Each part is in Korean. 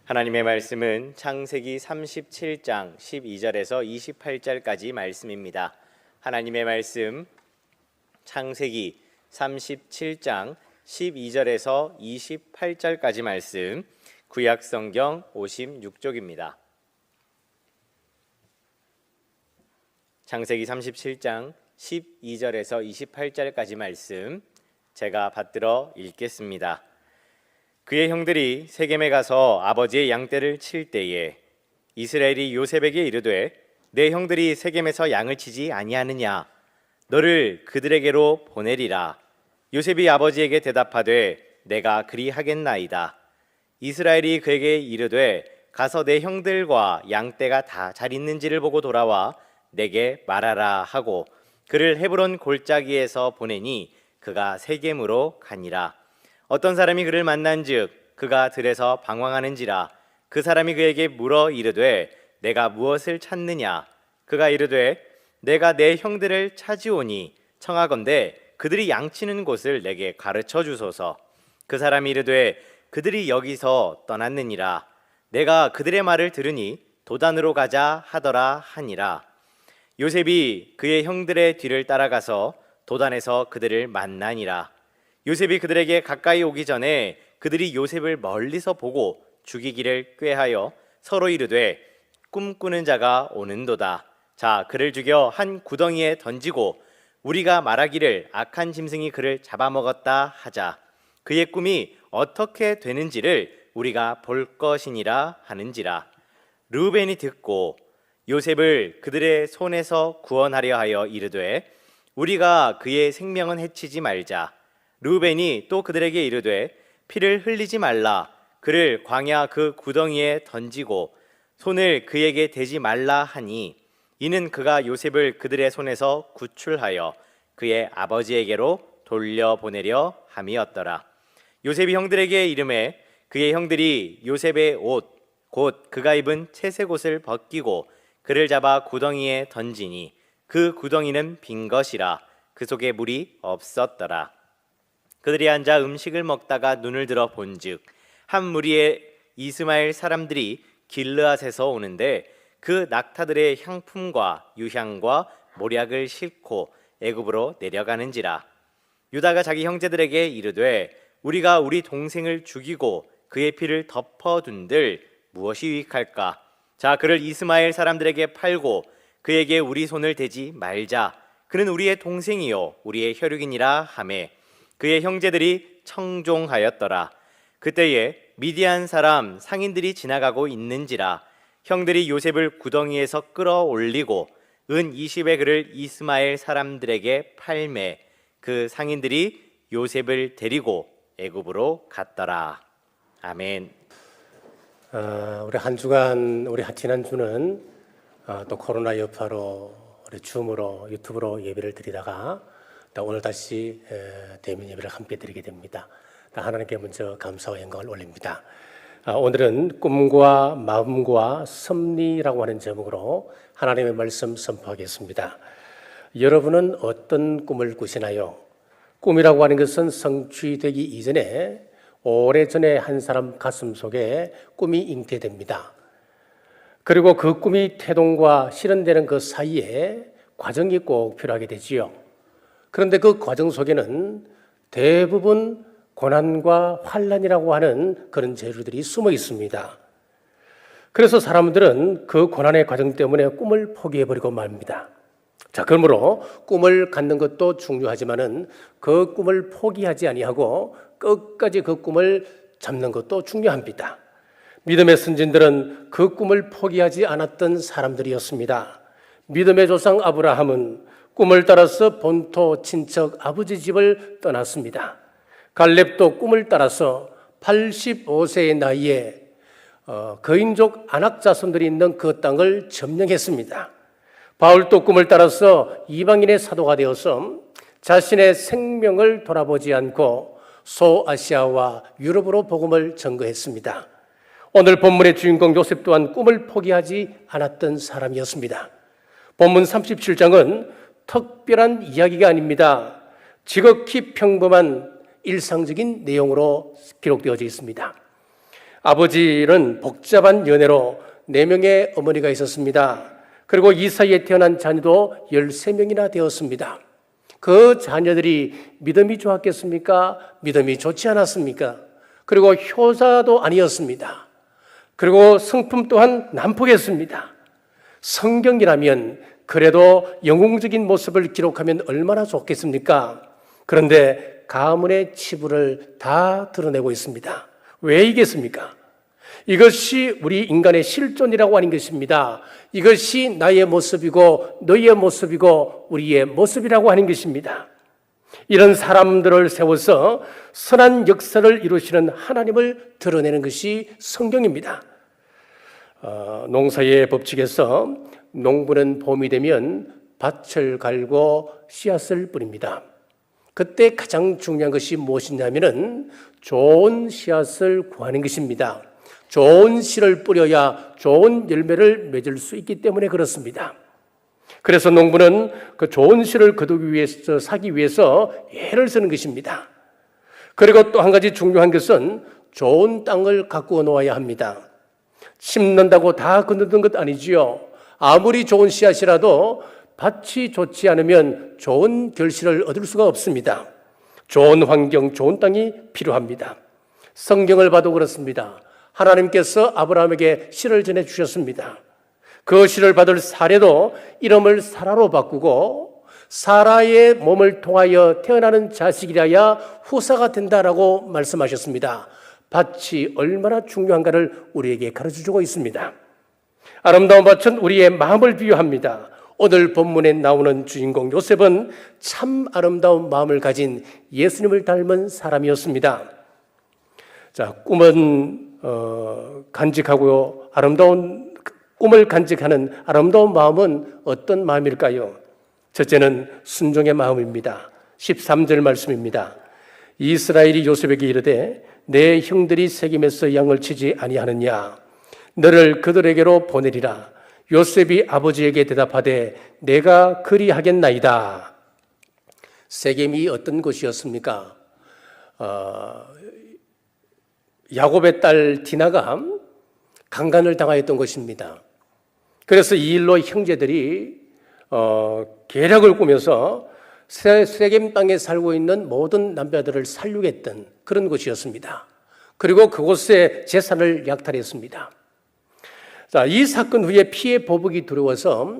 하나님의 말씀은 창세기 37장 12절에서 28절까지 말씀입니다. 하나님의 말씀 창세기 37장 12절에서 28절까지 말씀, 구약성경 56쪽입니다. 창세기 37장 12절에서 28절까지 말씀 제가 받들어 읽겠습니다. 그의 형들이 세겜에 가서 아버지의 양떼를 칠 때에 이스라엘이 요셉에게 이르되 내 형들이 세겜에서 양을 치지 아니하느냐, 너를 그들에게로 보내리라. 요셉이 아버지에게 대답하되 내가 그리하겠나이다. 이스라엘이 그에게 이르되 가서 내 형들과 양떼가 다 잘 있는지를 보고 돌아와 내게 말하라 하고 그를 헤브론 골짜기에서 보내니 그가 세겜으로 가니라. 어떤 사람이 그를 만난즉 그가 들에서 방황하는지라. 그 사람이 그에게 물어 이르되 내가 무엇을 찾느냐. 그가 이르되 내가 내 형들을 찾으오니 청하건대 그들이 양치는 곳을 내게 가르쳐 주소서. 그 사람이 이르되 그들이 여기서 떠났느니라. 내가 그들의 말을 들으니 도단으로 가자 하더라 하니라. 요셉이 그의 형들의 뒤를 따라가서 도단에서 그들을 만나니라. 요셉이 그들에게 가까이 오기 전에 그들이 요셉을 멀리서 보고 죽이기를 꾀하여 서로 이르되 꿈꾸는 자가 오는도다. 자, 그를 죽여 한 구덩이에 던지고 우리가 말하기를 악한 짐승이 그를 잡아먹었다 하자. 그의 꿈이 어떻게 되는지를 우리가 볼 것이니라 하는지라. 르우벤이 듣고 요셉을 그들의 손에서 구원하려 하여 이르되 우리가 그의 생명은 해치지 말자. 르우벤이 또 그들에게 이르되 피를 흘리지 말라. 그를 광야 그 구덩이에 던지고 손을 그에게 대지 말라 하니 이는 그가 요셉을 그들의 손에서 구출하여 그의 아버지에게로 돌려보내려 함이었더라. 요셉이 형들에게 이르매 그의 형들이 요셉의 옷 곧 그가 입은 채색 옷을 벗기고 그를 잡아 구덩이에 던지니 그 구덩이는 빈 것이라. 그 속에 물이 없었더라. 그들이 앉아 음식을 먹다가 눈을 들어 본즉 한 무리의 이스마엘 사람들이 길르앗에서 오는데 그 낙타들의 향품과 유향과 모략을 싣고 애굽으로 내려가는지라. 유다가 자기 형제들에게 이르되 우리가 우리 동생을 죽이고 그의 피를 덮어둔들 무엇이 유익할까? 자, 그를 이스마엘 사람들에게 팔고 그에게 우리 손을 대지 말자. 그는 우리의 동생이요 우리의 혈육이니라 하매 그의 형제들이 청종하였더라. 그때에 미디안 사람 상인들이 지나가고 있는지라. 형들이 요셉을 구덩이에서 끌어올리고 은 20의 그를 이스마엘 사람들에게 팔매 그 상인들이 요셉을 데리고 애굽으로 갔더라. 아멘. 우리 한 주간 우리 지난주는 또 코로나 여파로 우리 줌으로 유튜브로 예배를 드리다가 오늘 다시 대면 예배를 함께 드리게 됩니다. 하나님께 먼저 감사와 영광을 올립니다. 오늘은 꿈과 마음과 섭리라고 하는 제목으로 하나님의 말씀 선포하겠습니다. 여러분은 어떤 꿈을 꾸시나요? 꿈이라고 하는 것은 성취되기 이전에 오래전에 한 사람 가슴 속에 꿈이 잉태됩니다. 그리고 그 꿈이 태동과 실현되는 그 사이에 과정이 꼭 필요하게 되지요. 그런데 그 과정 속에는 대부분 고난과 환난이라고 하는 그런 재료들이 숨어 있습니다. 그래서 사람들은 그 고난의 과정 때문에 꿈을 포기해버리고 맙니다. 자, 그러므로 꿈을 갖는 것도 중요하지만은 그 꿈을 포기하지 아니하고 끝까지 그 꿈을 잡는 것도 중요합니다. 믿음의 선진들은 그 꿈을 포기하지 않았던 사람들이었습니다. 믿음의 조상 아브라함은 꿈을 따라서 본토 친척 아버지 집을 떠났습니다. 갈렙도 꿈을 따라서 85세의 나이에 거인족 아낙 자손들이 있는 그 땅을 점령했습니다. 바울도 꿈을 따라서 이방인의 사도가 되어서 자신의 생명을 돌아보지 않고 소아시아와 유럽으로 복음을 전거했습니다. 오늘 본문의 주인공 요셉 또한 꿈을 포기하지 않았던 사람이었습니다. 본문 37장은 특별한 이야기가 아닙니다. 지극히 평범한 일상적인 내용으로 기록되어져 있습니다. 아버지는 복잡한 연애로 4명의 어머니가 있었습니다. 그리고 이 사이에 태어난 자녀도 13명이나 되었습니다. 그 자녀들이 믿음이 좋았겠습니까? 믿음이 좋지 않았습니까? 그리고 효자도 아니었습니다. 그리고 성품 또한 난폭했습니다. 성경이라면 그래도 영웅적인 모습을 기록하면 얼마나 좋겠습니까? 그런데 가문의 치부를 다 드러내고 있습니다. 왜 이겠습니까? 이것이 우리 인간의 실존이라고 하는 것입니다. 이것이 나의 모습이고 너희의 모습이고 우리의 모습이라고 하는 것입니다. 이런 사람들을 세워서 선한 역사를 이루시는 하나님을 드러내는 것이 성경입니다. 농사의 법칙에서 농부는 봄이 되면 밭을 갈고 씨앗을 뿌립니다. 그때 가장 중요한 것이 무엇이냐면은 좋은 씨앗을 구하는 것입니다. 좋은 씨를 뿌려야 좋은 열매를 맺을 수 있기 때문에 그렇습니다. 그래서 농부는 그 좋은 씨를 거두기 위해서 사기 위해서 애를 쓰는 것입니다. 그리고 또 한 가지 중요한 것은 좋은 땅을 가꾸어 놓아야 합니다. 심는다고 다 거두는 것 아니지요. 아무리 좋은 씨앗이라도 밭이 좋지 않으면 좋은 결실을 얻을 수가 없습니다. 좋은 환경, 좋은 땅이 필요합니다. 성경을 봐도 그렇습니다. 하나님께서 아브라함에게 씨를 전해주셨습니다. 그 씨를 받을 사례도 이름을 사라로 바꾸고 사라의 몸을 통하여 태어나는 자식이라야 후사가 된다라고 말씀하셨습니다. 밭이 얼마나 중요한가를 우리에게 가르쳐주고 있습니다. 아름다운 밭은 우리의 마음을 비유합니다. 오늘 본문에 나오는 주인공 요셉은 참 아름다운 마음을 가진 예수님을 닮은 사람이었습니다. 자, 꿈은 간직하고 아름다운 꿈을 간직하는 아름다운 마음은 어떤 마음일까요? 첫째는 순종의 마음입니다. 13절 말씀입니다. 이스라엘이 요셉에게 이르되 내 형들이 세겜에서 양을 치지 아니하느냐? 너를 그들에게로 보내리라. 요셉이 아버지에게 대답하되 내가 그리하겠나이다. 세겜이 어떤 곳이었습니까? 야곱의 딸 디나가 강간을 당하였던 것입니다. 그래서 이 일로 형제들이 계략을 꾸며서 세겜 땅에 살고 있는 모든 남자들을 살육했던 그런 곳이었습니다. 그리고 그곳에 재산을 약탈했습니다. 자, 이 사건 후에 피해 보복이 두려워서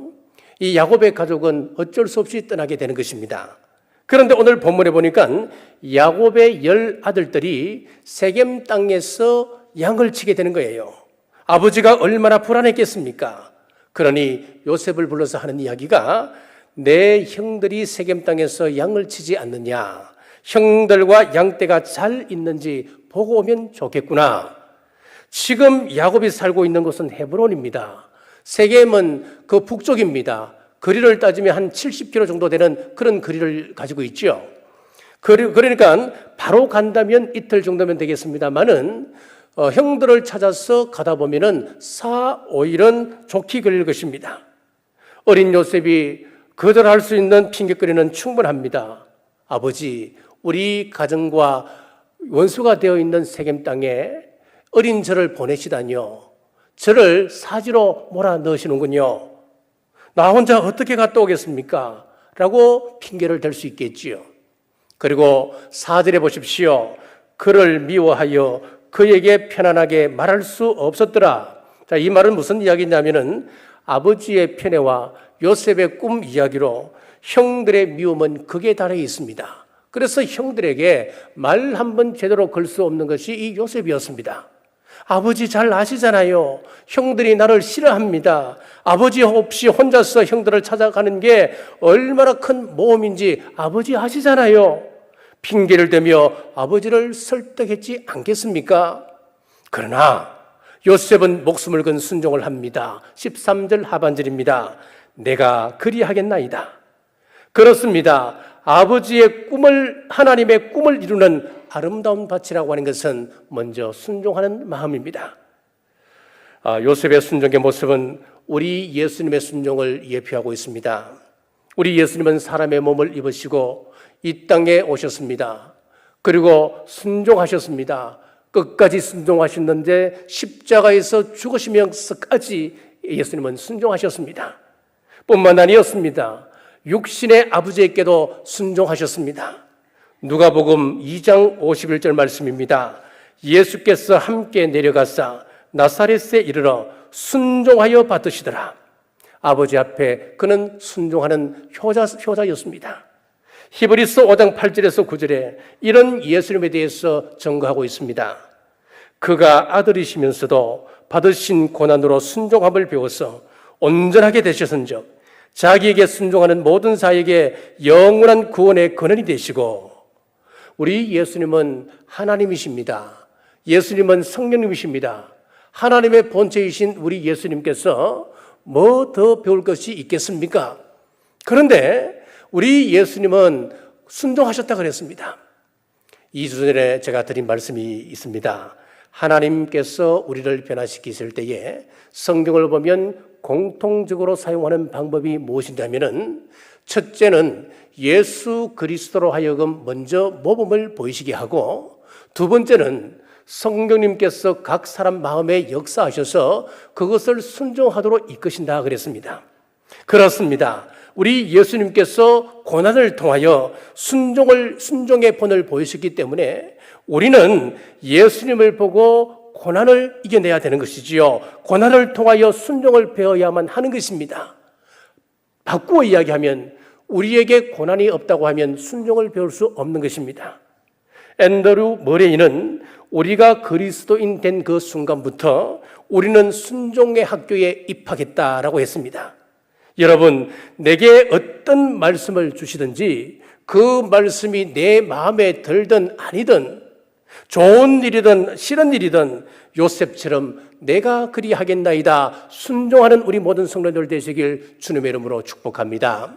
이 야곱의 가족은 어쩔 수 없이 떠나게 되는 것입니다. 그런데 오늘 본문에 보니까 야곱의 10아들들이 세겜 땅에서 양을 치게 되는 거예요. 아버지가 얼마나 불안했겠습니까? 그러니 요셉을 불러서 하는 이야기가 내 형들이 세겜 땅에서 양을 치지 않느냐? 형들과 양떼가 잘 있는지 보고 오면 좋겠구나. 지금 야곱이 살고 있는 곳은 헤브론입니다. 세겜은 그 북쪽입니다. 거리를 따지면 한 70km 정도 되는 그런 거리를 가지고 있죠. 그러니까 바로 간다면 이틀 정도면 되겠습니다만은 형들을 찾아서 가다 보면은 4, 5일은 좋게 걸릴 것입니다. 어린 요셉이 거절할 수 있는 핑계거리는 충분합니다. 아버지, 우리 가정과 원수가 되어 있는 세겜 땅에 어린 저를 보내시다니요. 저를 사지로 몰아넣으시는군요. 나 혼자 어떻게 갔다 오겠습니까? 라고 핑계를 댈 수 있겠지요. 그리고 4절에 보십시오. 그를 미워하여 그에게 편안하게 말할 수 없었더라. 자, 이 말은 무슨 이야기냐면은 아버지의 편애와 요셉의 꿈 이야기로 형들의 미움은 극에 달해 있습니다. 그래서 형들에게 말 한 번 제대로 걸 수 없는 것이 이 요셉이었습니다. 아버지 잘 아시잖아요. 형들이 나를 싫어합니다. 아버지 없이 혼자서 형들을 찾아가는 게 얼마나 큰 모험인지 아버지 아시잖아요. 핑계를 대며 아버지를 설득했지 않겠습니까? 그러나 요셉은 목숨을 건 순종을 합니다. 13절 하반절입니다. 내가 그리하겠나이다. 그렇습니다. 아버지의 꿈을, 하나님의 꿈을 이루는 아름다운 밭이라고 하는 것은 먼저 순종하는 마음입니다. 요셉의 순종의 모습은 우리 예수님의 순종을 예표하고 있습니다. 우리 예수님은 사람의 몸을 입으시고 이 땅에 오셨습니다. 그리고 순종하셨습니다. 끝까지 순종하셨는데 십자가에서 죽으시면서까지 예수님은 순종하셨습니다. 뿐만 아니었습니다. 육신의 아버지에게도 순종하셨습니다. 누가복음 2장 51절 말씀입니다. 예수께서 함께 내려가사 나사렛에 이르러 순종하여 받으시더라. 아버지 앞에 그는 순종하는 효자였습니다. 히브리서 5장 8절에서 9절에 이런 예수님에 대해서 증거하고 있습니다. 그가 아들이시면서도 받으신 고난으로 순종함을 배워서 온전하게 되셨은즉 자기에게 순종하는 모든 자에게 영원한 구원의 근원이 되시고, 우리 예수님은 하나님이십니다. 예수님은 성령님이십니다. 하나님의 본체이신 우리 예수님께서 뭐 더 배울 것이 있겠습니까? 그런데 우리 예수님은 순종하셨다 그랬습니다. 2주 전에 제가 드린 말씀이 있습니다. 하나님께서 우리를 변화시키실 때에 성경을 보면 공통적으로 사용하는 방법이 무엇이냐면은, 첫째는 예수 그리스도로 하여금 먼저 모범을 보이시게 하고, 두 번째는 성령님께서 각 사람 마음에 역사하셔서 그것을 순종하도록 이끄신다 그랬습니다. 그렇습니다. 우리 예수님께서 고난을 통하여 순종의 본을 보이셨기 때문에 우리는 예수님을 보고 고난을 이겨내야 되는 것이지요. 고난을 통하여 순종을 배워야만 하는 것입니다. 바꾸어 이야기하면 우리에게 고난이 없다고 하면 순종을 배울 수 없는 것입니다. 앤드류 머레이는 우리가 그리스도인 된 그 순간부터 우리는 순종의 학교에 입학했다라고 했습니다. 여러분, 내게 어떤 말씀을 주시든지 그 말씀이 내 마음에 들든 아니든, 좋은 일이든 싫은 일이든 요셉처럼 내가 그리하겠나이다 순종하는 우리 모든 성도들 되시길 주님의 이름으로 축복합니다.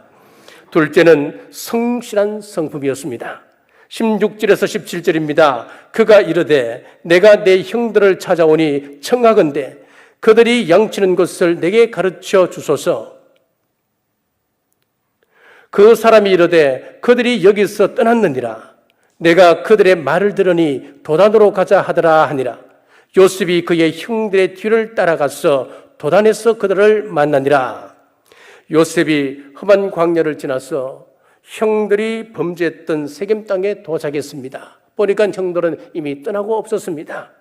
둘째는 성실한 성품이었습니다. 16절에서 17절입니다. 그가 이르되 내가 내 형들을 찾아오니 청하건대 그들이 양치는 것을 내게 가르쳐 주소서. 그 사람이 이르되 그들이 여기서 떠났느니라. 내가 그들의 말을 들으니 도단으로 가자 하더라 하니라. 요셉이 그의 형들의 뒤를 따라가서 도단에서 그들을 만나니라. 요셉이 험한 광야를 지나서 형들이 범죄했던 세겜 땅에 도착했습니다. 보니까 형들은 이미 떠나고 없었습니다.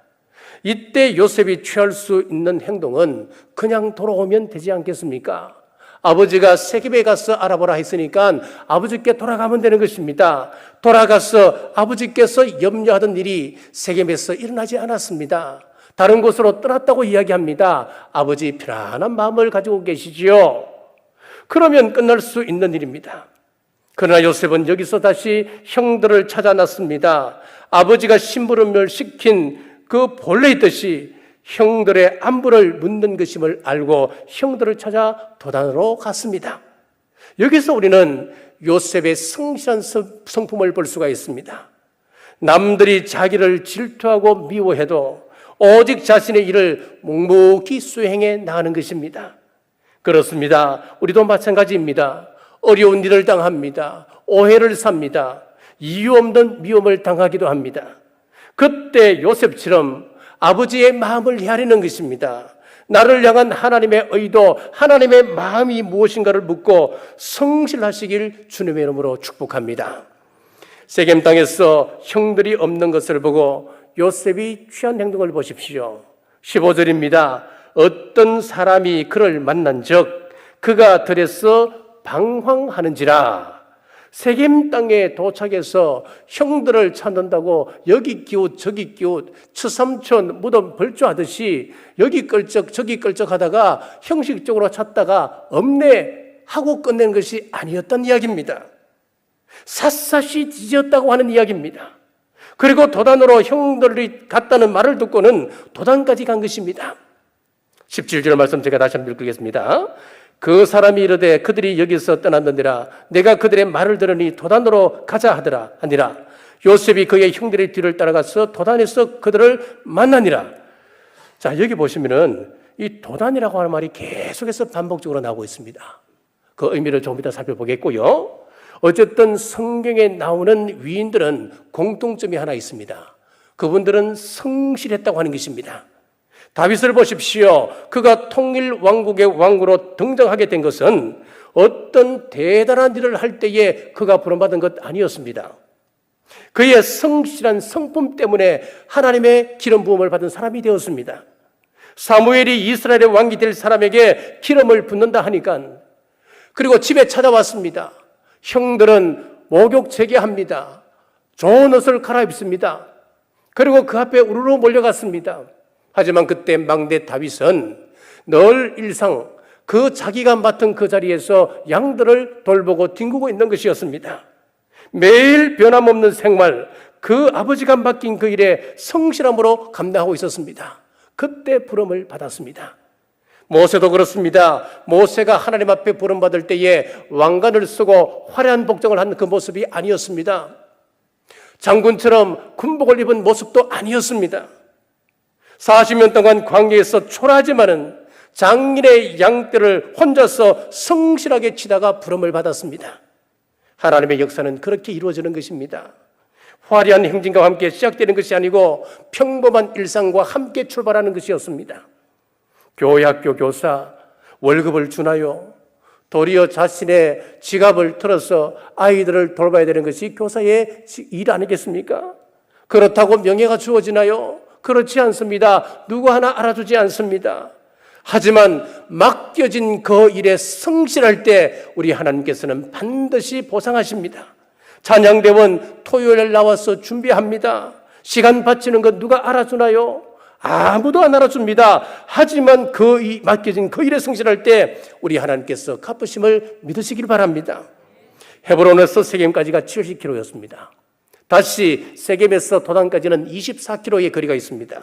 이때 요셉이 취할 수 있는 행동은 그냥 돌아오면 되지 않겠습니까? 아버지가 세겜에 가서 알아보라 했으니까 아버지께 돌아가면 되는 것입니다. 돌아가서 아버지께서 염려하던 일이 세겜에서 일어나지 않았습니다. 다른 곳으로 떠났다고 이야기합니다. 아버지 편안한 마음을 가지고 계시지요. 그러면 끝날 수 있는 일입니다. 그러나 요셉은 여기서 다시 형들을 찾아 났습니다. 아버지가 심부름을 시킨 그 본래 있듯이 형들의 안부를 묻는 것임을 알고 형들을 찾아 도단으로 갔습니다. 여기서 우리는 요셉의 성실한 성품을 볼 수가 있습니다. 남들이 자기를 질투하고 미워해도 오직 자신의 일을 묵묵히 수행해 나가는 것입니다. 그렇습니다. 우리도 마찬가지입니다. 어려운 일을 당합니다. 오해를 삽니다. 이유 없는 미움을 당하기도 합니다. 그때 요셉처럼 아버지의 마음을 헤아리는 것입니다. 나를 향한 하나님의 의도, 하나님의 마음이 무엇인가를 묻고 성실하시길 주님의 이름으로 축복합니다. 세겜 땅에서 형들이 없는 것을 보고 요셉이 취한 행동을 보십시오. 15절입니다. 어떤 사람이 그를 만난 적 그가 들에서 방황하는지라. 세겜 땅에 도착해서 형들을 찾는다고 여기 기웃 저기 기웃 추삼촌 무덤 벌초하듯이 여기 끌적 저기 끌적 하다가 형식적으로 찾다가 없네 하고 끝낸 것이 아니었던 이야기입니다. 샅샅이 뒤졌다고 하는 이야기입니다. 그리고 도단으로 형들이 갔다는 말을 듣고는 도단까지 간 것입니다. 17절 말씀 제가 다시 한번 읽겠습니다. 그 사람이 이르되 그들이 여기서 떠났느니라. 내가 그들의 말을 들으니 도단으로 가자 하더라 하니라. 요셉이 그의 형들의 뒤를 따라가서 도단에서 그들을 만나니라. 자, 여기 보시면은 이 도단이라고 하는 말이 계속해서 반복적으로 나오고 있습니다. 그 의미를 좀 이따 살펴보겠고요. 어쨌든 성경에 나오는 위인들은 공통점이 하나 있습니다. 그분들은 성실했다고 하는 것입니다. 다윗을 보십시오. 그가 통일 왕국의 왕으로 등장하게 된 것은 어떤 대단한 일을 할 때에 그가 부름받은 것 아니었습니다. 그의 성실한 성품 때문에 하나님의 기름 부음을 받은 사람이 되었습니다. 사무엘이 이스라엘의 왕이 될 사람에게 기름을 붓는다 하니까, 그리고 집에 찾아왔습니다. 형들은 목욕 재개합니다. 좋은 옷을 갈아입습니다. 그리고 그 앞에 우르르 몰려갔습니다. 하지만 그때 막내 다윗은 늘 일상 그 자기가 맡은 그 자리에서 양들을 돌보고 뒹구고 있는 것이었습니다. 매일 변함없는 생활, 그 아버지가 맡긴 그 일에 성실함으로 감당하고 있었습니다. 그때 부름을 받았습니다. 모세도 그렇습니다. 모세가 하나님 앞에 부름받을 때에 왕관을 쓰고 화려한 복장을 한 그 모습이 아니었습니다. 장군처럼 군복을 입은 모습도 아니었습니다. 40년 동안 광야에서 초라하지만은 장인의 양떼를 혼자서 성실하게 치다가 부름을 받았습니다. 하나님의 역사는 그렇게 이루어지는 것입니다. 화려한 행진과 함께 시작되는 것이 아니고 평범한 일상과 함께 출발하는 것이었습니다. 교회 학교 교사 월급을 주나요? 도리어 자신의 지갑을 털어서 아이들을 돌봐야 되는 것이 교사의 일 아니겠습니까? 그렇다고 명예가 주어지나요? 그렇지 않습니다. 누구 하나 알아주지 않습니다. 하지만 맡겨진 그 일에 성실할 때 우리 하나님께서는 반드시 보상하십니다. 찬양대원 토요일 나와서 준비합니다. 시간 바치는 것 누가 알아주나요? 아무도 안 알아줍니다. 하지만 맡겨진 그 일에 성실할 때 우리 하나님께서 갚으심을 믿으시길 바랍니다. 헤브론에서 세겜까지가 70km였습니다. 다시 세겜에서 도단까지는 24km의 거리가 있습니다.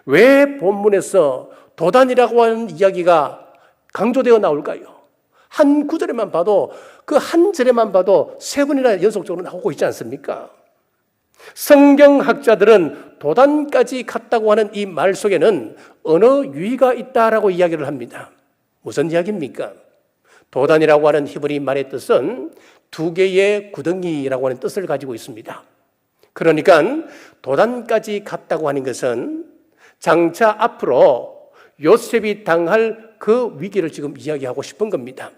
왜 본문에서 도단이라고 하는 이야기가 강조되어 나올까요? 한 구절에만 봐도, 그 한 절에만 봐도 세 번이나 연속적으로 나오고 있지 않습니까? 성경학자들은 도단까지 갔다고 하는 이 말 속에는 언어 유희가 있다라고 이야기를 합니다. 무슨 이야기입니까? 도단이라고 하는 히브리 말의 뜻은 두 개의 구덩이라고 하는 뜻을 가지고 있습니다. 그러니까 도단까지 갔다고 하는 것은 장차 앞으로 요셉이 당할 그 위기를 지금 이야기하고 싶은 겁니다.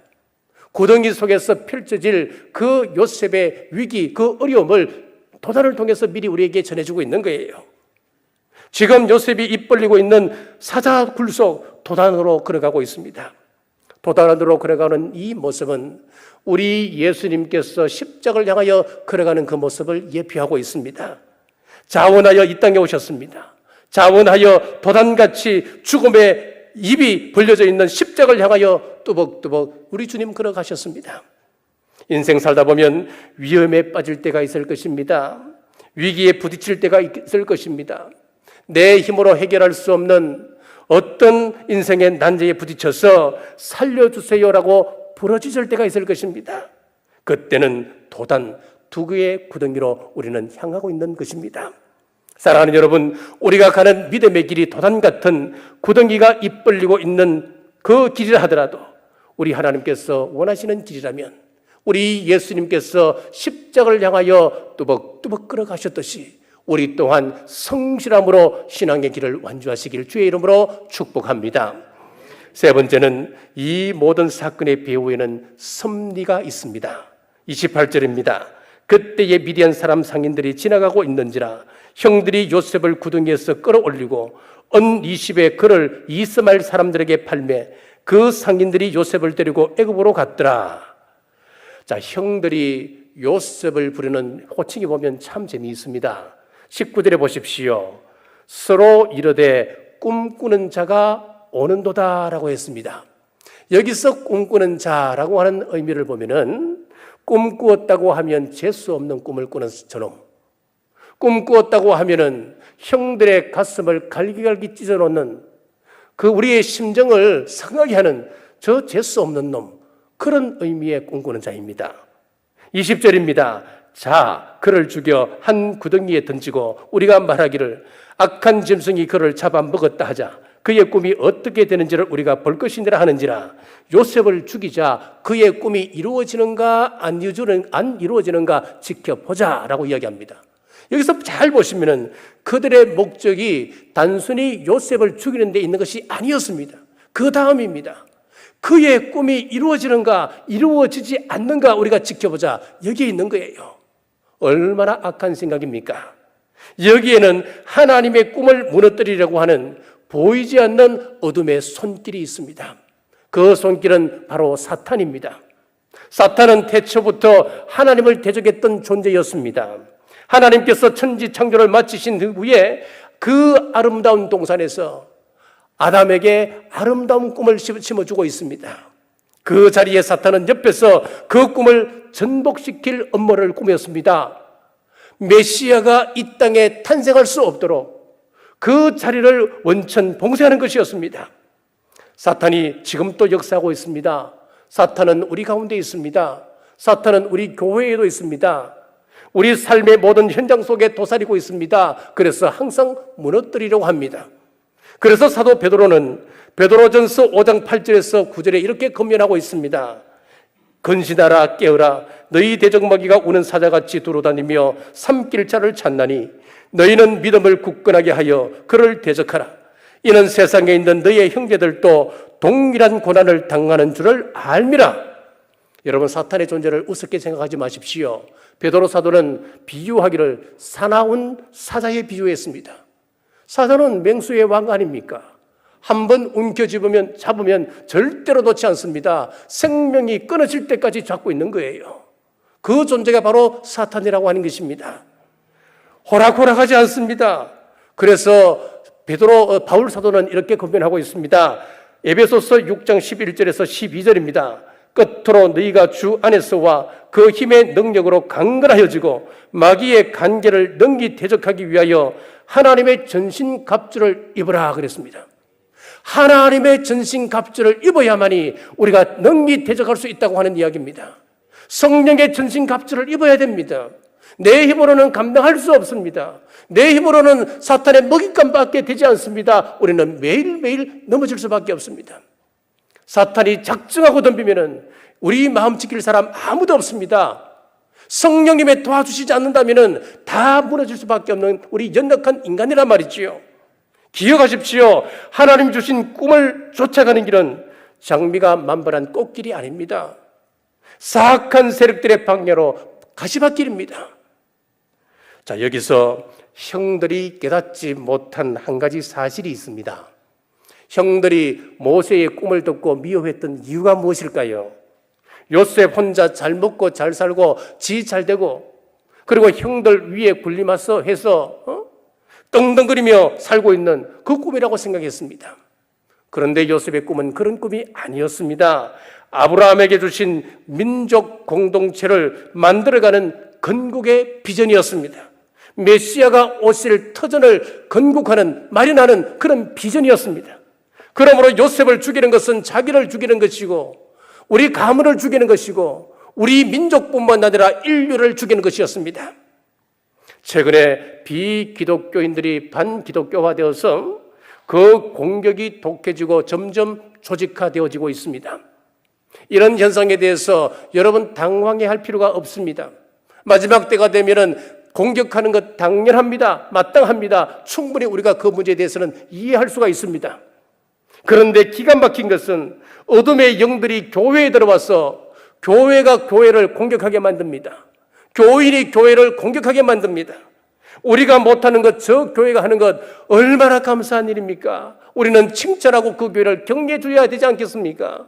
구덩이 속에서 펼쳐질 그 요셉의 위기, 그 어려움을 도단을 통해서 미리 우리에게 전해주고 있는 거예요. 지금 요셉이 입 벌리고 있는 사자굴 속 도단으로 걸어가고 있습니다. 도단으로 걸어가는 이 모습은 우리 예수님께서 십자가를 향하여 걸어가는 그 모습을 예표하고 있습니다. 자원하여 이 땅에 오셨습니다. 자원하여 도단같이 죽음의 입이 벌려져 있는 십자가를 향하여 뚜벅뚜벅 우리 주님 걸어가셨습니다. 인생 살다 보면 위험에 빠질 때가 있을 것입니다. 위기에 부딪힐 때가 있을 것입니다. 내 힘으로 해결할 수 없는 어떤 인생의 난제에 부딪혀서 살려주세요라고 부르짖을 때가 있을 것입니다. 그때는 도단 두 개의 구덩이로 우리는 향하고 있는 것입니다. 사랑하는 여러분, 우리가 가는 믿음의 길이 도단 같은 구덩이가 입 벌리고 있는 그 길이라 하더라도 우리 하나님께서 원하시는 길이라면 우리 예수님께서 십자가를 향하여 뚜벅뚜벅 걸어가셨듯이 우리 또한 성실함으로 신앙의 길을 완주하시길 주의 이름으로 축복합니다. 세 번째는 이 모든 사건의 배후에는 섭리가 있습니다. 28절입니다. 그때의 미디안 사람 상인들이 지나가고 있는지라 형들이 요셉을 구덩이에서 끌어올리고 언 20의 그를 이스마엘 사람들에게 팔매 그 상인들이 요셉을 데리고 애굽으로 갔더라. 자, 형들이 요셉을 부르는 호칭이 보면 참 재미있습니다. 19절에 보십시오. 서로 이르되 꿈꾸는 자가 오는도다라고 했습니다. 여기서 꿈꾸는 자라고 하는 의미를 보면은 꿈꾸었다고 하면 재수 없는 꿈을 꾸는 저놈, 꿈꾸었다고 하면은 형들의 가슴을 갈기갈기 찢어놓는 그 우리의 심정을 상하게 하는 저 재수 없는 놈, 그런 의미의 꿈꾸는 자입니다. 20절입니다. 자, 그를 죽여 한 구덩이에 던지고 우리가 말하기를 악한 짐승이 그를 잡아먹었다 하자. 그의 꿈이 어떻게 되는지를 우리가 볼 것이니라 하는지라. 요셉을 죽이자 그의 꿈이 이루어지는가 안 이루어지는가 지켜보자 라고 이야기합니다. 여기서 잘 보시면은 그들의 목적이 단순히 요셉을 죽이는 데 있는 것이 아니었습니다. 그 다음입니다. 그의 꿈이 이루어지는가 이루어지지 않는가 우리가 지켜보자. 여기에 있는 거예요. 얼마나 악한 생각입니까? 여기에는 하나님의 꿈을 무너뜨리려고 하는 보이지 않는 어둠의 손길이 있습니다. 그 손길은 바로 사탄입니다. 사탄은 태초부터 하나님을 대적했던 존재였습니다. 하나님께서 천지 창조를 마치신 후에 그 아름다운 동산에서 아담에게 아름다운 꿈을 심어주고 있습니다. 그 자리에 사탄은 옆에서 그 꿈을 전복시킬 음모를 꾸몄습니다. 메시아가 이 땅에 탄생할 수 없도록 그 자리를 원천 봉쇄하는 것이었습니다. 사탄이 지금 또 역사하고 있습니다. 사탄은 우리 가운데 있습니다. 사탄은 우리 교회에도 있습니다. 우리 삶의 모든 현장 속에 도사리고 있습니다. 그래서 항상 무너뜨리려고 합니다. 그래서 사도 베드로는 베드로전서 5장 8절에서 9절에 이렇게 권면하고 있습니다. 근신하라 깨어라 너희 대적마귀가 우는 사자같이 두루다니며 삼킬 자를 찾나니 너희는 믿음을 굳건하게 하여 그를 대적하라. 이는 세상에 있는 너희의 형제들도 동일한 고난을 당하는 줄을 알미라. 여러분, 사탄의 존재를 우습게 생각하지 마십시오. 베드로 사도는 비유하기를 사나운 사자에 비유했습니다. 사자는 맹수의 왕 아닙니까? 한번 움켜쥐으면 잡으면 절대로 놓지 않습니다. 생명이 끊어질 때까지 잡고 있는 거예요. 그 존재가 바로 사탄이라고 하는 것입니다. 호락호락하지 않습니다. 그래서 바울 사도는 이렇게 권면하고 있습니다. 에베소서 6장 11절에서 12절입니다. 끝으로 너희가 주 안에서와 그 힘의 능력으로 강건하여지고 마귀의 간계를 능히 대적하기 위하여 하나님의 전신갑주를 입으라 그랬습니다. 하나님의 전신갑주를 입어야만이 우리가 능히 대적할 수 있다고 하는 이야기입니다. 성령의 전신갑주를 입어야 됩니다. 내 힘으로는 감당할 수 없습니다. 내 힘으로는 사탄의 먹잇감밖에 되지 않습니다. 우리는 매일매일 넘어질 수밖에 없습니다. 사탄이 작정하고 덤비면은 우리 마음 지킬 사람 아무도 없습니다. 성령님의 도와주시지 않는다면은 다 무너질 수밖에 없는 우리 연약한 인간이란 말이지요. 기억하십시오. 하나님 주신 꿈을 쫓아가는 길은 장미가 만발한 꽃길이 아닙니다. 사악한 세력들의 방해로 가시밭길입니다. 자, 여기서 형들이 깨닫지 못한 한 가지 사실이 있습니다. 형들이 모세의 꿈을 듣고 미워했던 이유가 무엇일까요? 요셉 혼자 잘 먹고 잘 살고 지 잘 되고 그리고 형들 위에 군림해서 해서 떵떵거리며 살고 있는 그 꿈이라고 생각했습니다. 그런데 요셉의 꿈은 그런 꿈이 아니었습니다. 아브라함에게 주신 민족 공동체를 만들어가는 건국의 비전이었습니다. 메시아가 오실 터전을 건국하는 마련하는 그런 비전이었습니다. 그러므로 요셉을 죽이는 것은 자기를 죽이는 것이고 우리 가문을 죽이는 것이고 우리 민족뿐만 아니라 인류를 죽이는 것이었습니다. 최근에 비기독교인들이 반기독교화되어서 그 공격이 독해지고 점점 조직화되어지고 있습니다. 이런 현상에 대해서 여러분 당황해할 필요가 없습니다. 마지막 때가 되면은 공격하는 것 당연합니다. 마땅합니다. 충분히 우리가 그 문제에 대해서는 이해할 수가 있습니다. 그런데 기가 막힌 것은 어둠의 영들이 교회에 들어와서 교회가 교회를 공격하게 만듭니다. 교인이 교회를 공격하게 만듭니다. 우리가 못하는 것, 저 교회가 하는 것 얼마나 감사한 일입니까? 우리는 칭찬하고 그 교회를 격려해 줘야 되지 않겠습니까?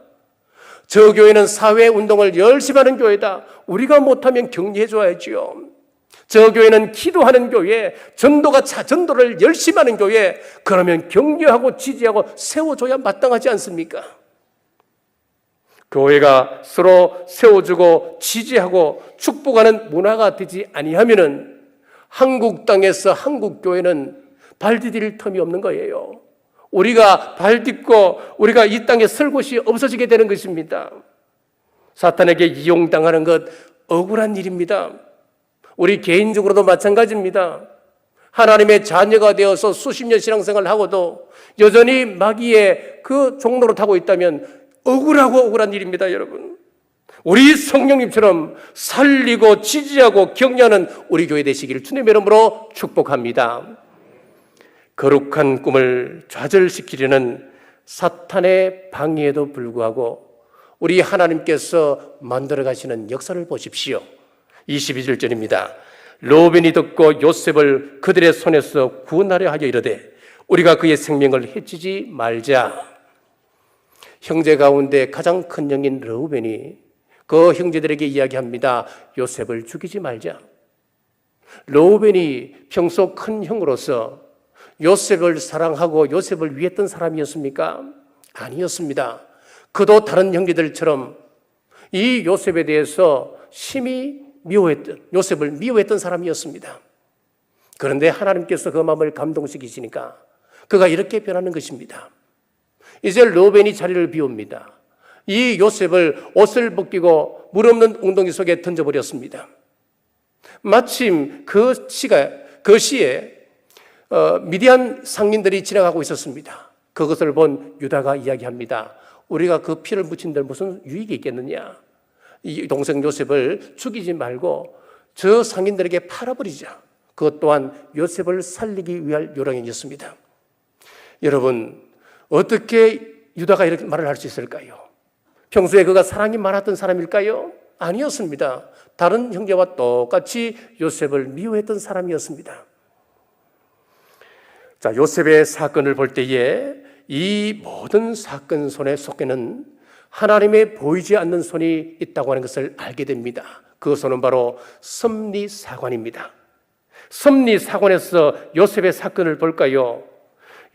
저 교회는 사회운동을 열심히 하는 교회다. 우리가 못하면 격려해 줘야지요. 저 교회는 기도하는 교회, 전도를 열심히 하는 교회, 그러면 격려하고 지지하고 세워줘야 마땅하지 않습니까? 교회가 서로 세워주고 지지하고 축복하는 문화가 되지 아니하면은 한국 땅에서 한국 교회는 발 디딜 틈이 없는 거예요. 우리가 발 딛고 우리가 이 땅에 설 곳이 없어지게 되는 것입니다. 사탄에게 이용당하는 것 억울한 일입니다. 우리 개인적으로도 마찬가지입니다. 하나님의 자녀가 되어서 수십 년 신앙생활을 하고도 여전히 마귀의 그 종로로 타고 있다면 억울한 일입니다, 여러분. 우리 성령님처럼 살리고 지지하고 격려하는 우리 교회 되시기를 주님의 이름으로 축복합니다. 거룩한 꿈을 좌절시키려는 사탄의 방해에도 불구하고 우리 하나님께서 만들어 가시는 역사를 보십시오. 22절입니다. 르우벤이 듣고 요셉을 그들의 손에서 구원하려 하여 이르되 우리가 그의 생명을 해치지 말자. 형제 가운데 가장 큰 형인 르우벤이 그 형제들에게 이야기합니다. 요셉을 죽이지 말자. 르우벤이 평소 큰 형으로서 요셉을 사랑하고 요셉을 위했던 사람이었습니까? 아니었습니다. 그도 다른 형제들처럼 이 요셉에 대해서 심히 요셉을 미워했던 사람이었습니다. 그런데 하나님께서 그 마음을 감동시키시니까 그가 이렇게 변하는 것입니다. 이제 르우벤이 자리를 비웁니다. 이 요셉을 옷을 벗기고 물 없는 웅덩이 속에 던져버렸습니다. 마침 그 시에 미디안 상인들이 지나가고 있었습니다. 그것을 본 유다가 이야기합니다. 우리가 그 피를 묻힌들 무슨 유익이 있겠느냐? 이 동생 요셉을 죽이지 말고 저 상인들에게 팔아버리자. 그것 또한 요셉을 살리기 위한 요령이었습니다. 여러분, 어떻게 유다가 이렇게 말을 할 수 있을까요? 평소에 그가 사랑이 많았던 사람일까요? 아니었습니다. 다른 형제와 똑같이 요셉을 미워했던 사람이었습니다. 자, 요셉의 사건을 볼 때에 이 모든 사건 손에 속에는 하나님의 보이지 않는 손이 있다고 하는 것을 알게 됩니다. 그 손은 바로 섭리사관입니다. 섭리사관에서 요셉의 사건을 볼까요?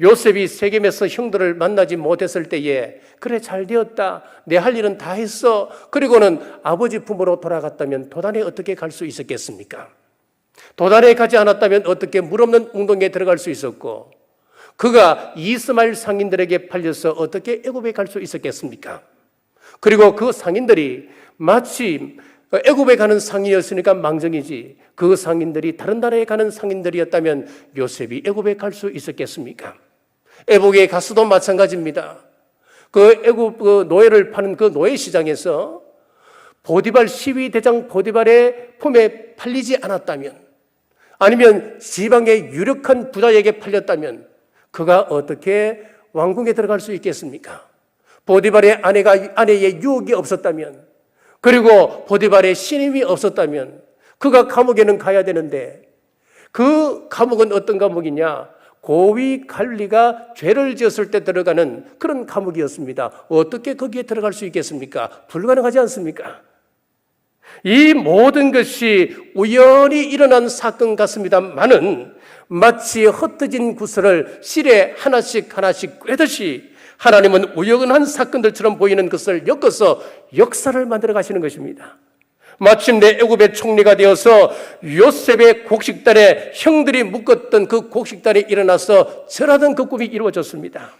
요셉이 세겜에서 형들을 만나지 못했을 때에 그래 잘 되었다, 내 할 일은 다 했어, 그리고는 아버지 품으로 돌아갔다면 도단에 어떻게 갈 수 있었겠습니까? 도단에 가지 않았다면 어떻게 물 없는 웅덩이에 들어갈 수 있었고, 그가 이스마엘 상인들에게 팔려서 어떻게 애굽에 갈 수 있었겠습니까? 그리고 그 상인들이 마치 애굽에 가는 상인이었으니까 망정이지, 그 상인들이 다른 나라에 가는 상인들이었다면 요셉이 애굽에 갈 수 있었겠습니까? 애굽에 가서도 마찬가지입니다. 그 애굽 노예를 파는 그 노예 시장에서 보디발 시위 대장 보디발의 품에 팔리지 않았다면, 아니면 지방의 유력한 부자에게 팔렸다면 그가 어떻게 왕궁에 들어갈 수 있겠습니까? 보디발의 아내의 유혹이 없었다면, 그리고 보디발의 신임이 없었다면 그가 감옥에는 가야 되는데, 그 감옥은 어떤 감옥이냐? 고위 관리가 죄를 지었을 때 들어가는 그런 감옥이었습니다. 어떻게 거기에 들어갈 수 있겠습니까? 불가능하지 않습니까? 이 모든 것이 우연히 일어난 사건 같습니다만은 마치 흩어진 구슬을 실에 하나씩 꿰듯이 하나님은 우연한 사건들처럼 보이는 것을 엮어서 역사를 만들어 가시는 것입니다. 마침내 애굽의 총리가 되어서 요셉의 곡식단에 형들이 묶었던 그 곡식단에 일어나서 절하던 그 꿈이 이루어졌습니다.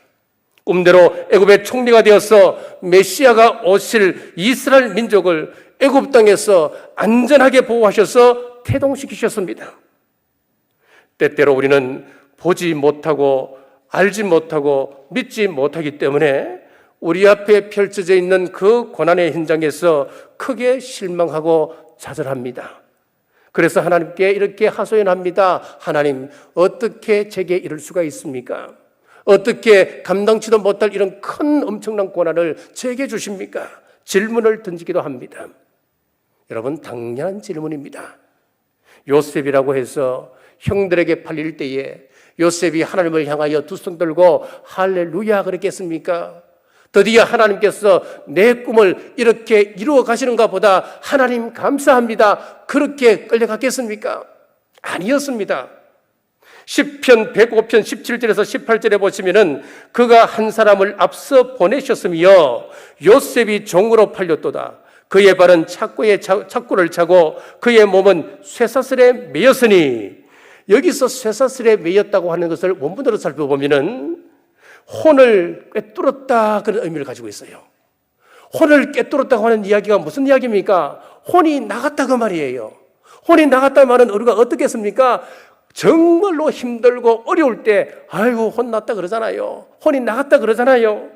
꿈대로 애굽의 총리가 되어서 메시아가 오실 이스라엘 민족을 애굽 땅에서 안전하게 보호하셔서 태동시키셨습니다. 때때로 우리는 보지 못하고 알지 못하고 믿지 못하기 때문에 우리 앞에 펼쳐져 있는 그 고난의 현장에서 크게 실망하고 좌절합니다. 그래서 하나님께 이렇게 하소연합니다. 하나님, 어떻게 제게 이럴 수가 있습니까? 어떻게 감당치도 못할 이런 큰 엄청난 고난을 제게 주십니까? 질문을 던지기도 합니다. 여러분, 당연한 질문입니다. 요셉이라고 해서 형들에게 팔릴 때에 요셉이 하나님을 향하여 두 손 들고 할렐루야 그랬겠습니까? 드디어 하나님께서 내 꿈을 이렇게 이루어 가시는가 보다, 하나님 감사합니다, 그렇게 끌려갔겠습니까? 아니었습니다. 시편 105편 17절에서 18절에 보시면은 그가 한 사람을 앞서 보내셨으며 요셉이 종으로 팔렸도다. 그의 발은 착고를 차고 그의 몸은 쇠사슬에 매였으니, 여기서 쇠사슬에 매였다고 하는 것을 원문으로 살펴보면은 혼을 꿰뚫었다, 그런 의미를 가지고 있어요. 혼을 꿰뚫었다고 하는 이야기가 무슨 이야기입니까? 혼이 나갔다 그 말이에요. 혼이 나갔다 말은 우리가 어떻게 했습니까? 정말로 힘들고 어려울 때 아이고 혼났다 그러잖아요. 혼이 나갔다 그러잖아요.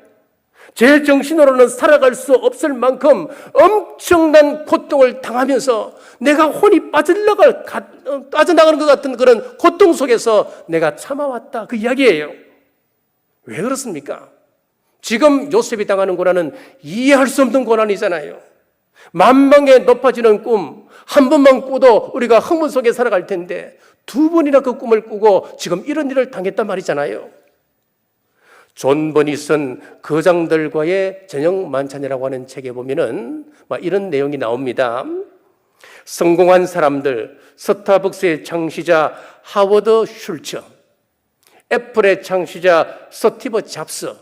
제 정신으로는 살아갈 수 없을 만큼 엄청난 고통을 당하면서 내가 혼이 빠져나가는 것 같은 그런 고통 속에서 내가 참아왔다, 그 이야기예요. 왜 그렇습니까? 지금 요셉이 당하는 고난은 이해할 수 없는 고난이잖아요. 만방에 높아지는 꿈 한 번만 꾸도 우리가 흥분 속에 살아갈 텐데 두 번이나 그 꿈을 꾸고 지금 이런 일을 당했단 말이잖아요. 존 버니슨 거장들과의 저녁 만찬이라고 하는 책에 보면은 이런 내용이 나옵니다. 성공한 사람들, 스타벅스의 창시자 하워드 슐처, 애플의 창시자 스티브 잡스,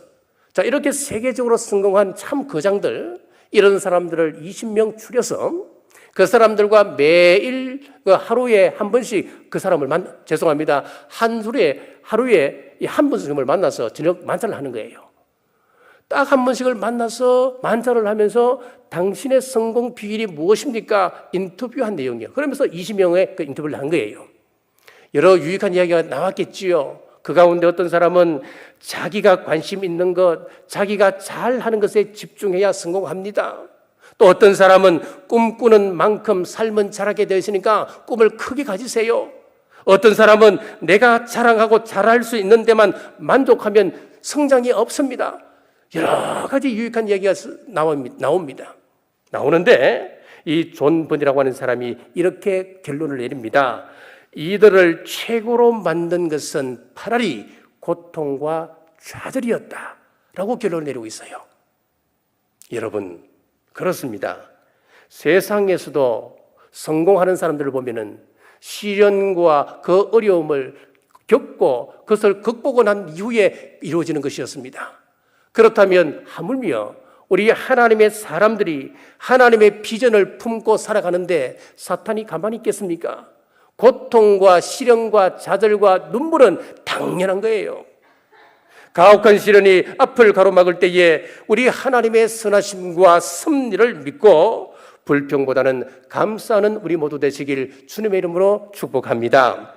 자, 이렇게 세계적으로 성공한 참 거장들, 이런 사람들을 20명 추려서 그 사람들과 매일 하루에 한 번씩 그 사람을 하루에 한 번씩을 만나서 저녁 만찬을 하는 거예요. 딱 한 번씩을 만나서 만찬을 하면서 당신의 성공 비결이 무엇입니까? 인터뷰한 내용이에요. 그러면서 20명의 그 인터뷰를 한 거예요. 여러 유익한 이야기가 나왔겠지요. 그 가운데 어떤 사람은 자기가 관심 있는 것, 자기가 잘하는 것에 집중해야 성공합니다. 또 어떤 사람은 꿈꾸는 만큼 삶은 잘하게 되어 있으니까 꿈을 크게 가지세요. 어떤 사람은 내가 자랑하고 잘할 수 있는 데만 만족하면 성장이 없습니다. 여러 가지 유익한 이야기가 나옵니다. 나오는데 이 존 번이라고 하는 사람이 이렇게 결론을 내립니다. 이들을 최고로 만든 것은 차라리 고통과 좌절이었다라고 결론을 내리고 있어요. 여러분, 그렇습니다. 세상에서도 성공하는 사람들을 보면은 시련과 그 어려움을 겪고 그것을 극복을 한 이후에 이루어지는 것이었습니다. 그렇다면 하물며 우리 하나님의 사람들이 하나님의 비전을 품고 살아가는데 사탄이 가만히 있겠습니까? 고통과 시련과 좌절과 눈물은 당연한 거예요. 가혹한 시련이 앞을 가로막을 때에 우리 하나님의 선하심과 섭리를 믿고 불평보다는 감사하는 우리 모두 되시길 주님의 이름으로 축복합니다.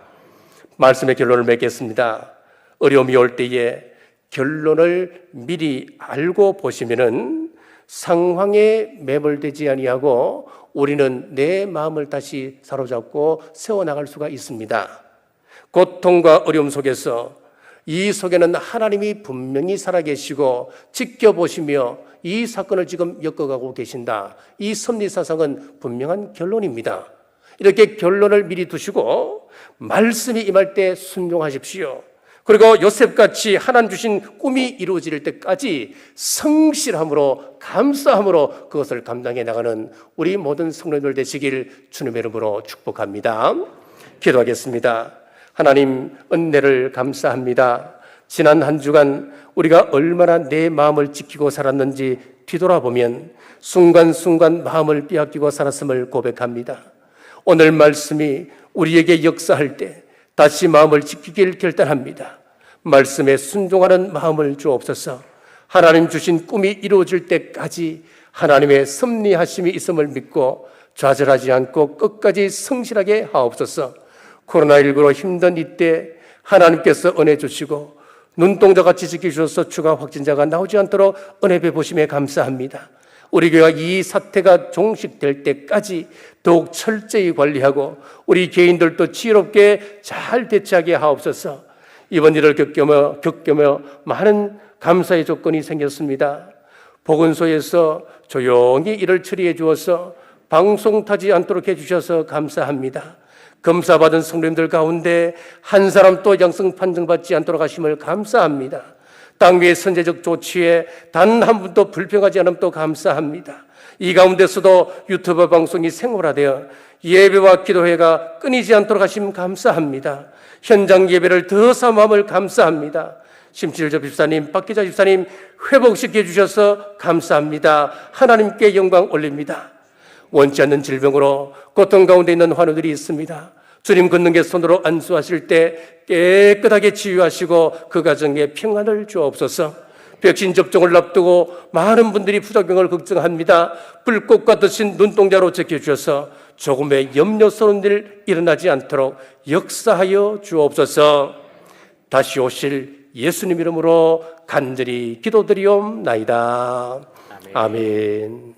말씀의 결론을 맺겠습니다. 어려움이 올 때에 결론을 미리 알고 보시면은 상황에 매몰되지 아니하고 우리는 내 마음을 다시 사로잡고 세워나갈 수가 있습니다. 고통과 어려움 속에서 이 속에는 하나님이 분명히 살아계시고 지켜보시며 이 사건을 지금 엮어가고 계신다. 이 섭리사상은 분명한 결론입니다. 이렇게 결론을 미리 두시고 말씀이 임할 때 순종하십시오. 그리고 요셉같이 하나님 주신 꿈이 이루어질 때까지 성실함으로 감사함으로 그것을 감당해 나가는 우리 모든 성도님들 되시길 주님의 이름으로 축복합니다. 기도하겠습니다. 하나님, 은혜를 감사합니다. 지난 한 주간 우리가 얼마나 내 마음을 지키고 살았는지 뒤돌아보면 순간순간 마음을 빼앗기고 살았음을 고백합니다. 오늘 말씀이 우리에게 역사할 때 다시 마음을 지키길 결단합니다. 말씀에 순종하는 마음을 주옵소서. 하나님 주신 꿈이 이루어질 때까지 하나님의 섭리하심이 있음을 믿고 좌절하지 않고 끝까지 성실하게 하옵소서. 코로나19로 힘든 이때 하나님께서 은혜 주시고 눈동자같이 지키셔서 추가 확진자가 나오지 않도록 은혜 베푸심에 감사합니다. 우리 교회가 이 사태가 종식될 때까지 더욱 철저히 관리하고 우리 개인들도 지혜롭게 잘 대처하게 하옵소서. 이번 일을 겪으며 많은 감사의 조건이 생겼습니다. 보건소에서 조용히 일을 처리해 주어서 방송 타지 않도록 해주셔서 감사합니다. 검사받은 성도님들 가운데 한 사람도 양성 판정받지 않도록 하심을 감사합니다. 땅 위의 선제적 조치에 단 한 분도 불평하지 않음도 감사합니다. 이 가운데서도 유튜브 방송이 생활화되어 예배와 기도회가 끊이지 않도록 하심 감사합니다. 현장 예배를 더 사모함을 감사합니다. 심칠저 집사님, 박기자 집사님 회복시켜 주셔서 감사합니다. 하나님께 영광 올립니다. 원치 않는 질병으로 고통 가운데 있는 환우들이 있습니다. 주님 권능의 손으로 안수하실 때 깨끗하게 치유하시고 그 가정에 평안을 주옵소서. 백신 접종을 앞두고 많은 분들이 부작용을 걱정합니다. 불꽃 같으신 눈동자로 지켜주셔서 조금의 염려스러운 일 일어나지 않도록 역사하여 주옵소서. 다시 오실 예수님 이름으로 간절히 기도드리옵나이다. 아멘.